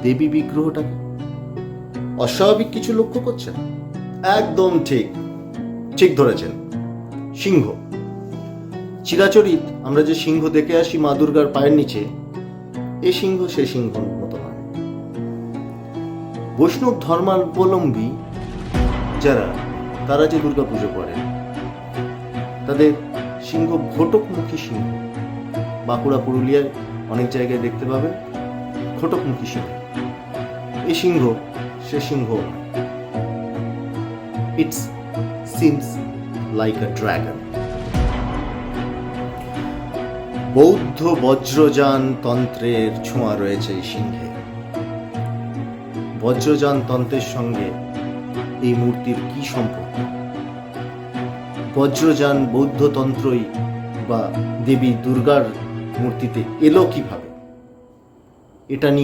দেবী বিগ্রহটাকে? অস্বাভাবিক কিছু লক্ষ্য করছেন? একদম ঠিক, ঠিক ধরেছেন। সিংহ। চিরাচরিত আমরা যে সিংহ দেখে আসি মা দুর্গার পায়ের নিচে, এ সিংহ সে সিংহর মতো নয়। বৈষ্ণব ধর্মাবলম্বী যারা, তারা যে দুর্গা পুজো করেন, তাদের সিংহ ঘটকমুখী সিংহ। বাঁকুড়া, পুরুলিয়ায় অনেক জায়গায় দেখতে পাবেন ঘটকমুখী সিংহ। এই সিংহ সে সিংহ। It seems like a dragon. বৌদ্ধ বজ্রযান তন্ত্রের ছোঁয়া রয়েছে এই সিংহে। বজ্রযান তন্ত্রের সঙ্গে এই মূর্তির কি সম্পর্ক? বজ্রযান বৌদ্ধতন্ত্রই বা দেবী দুর্গার মূর্তিতে এলো কিভাবে? এটা নিয়ে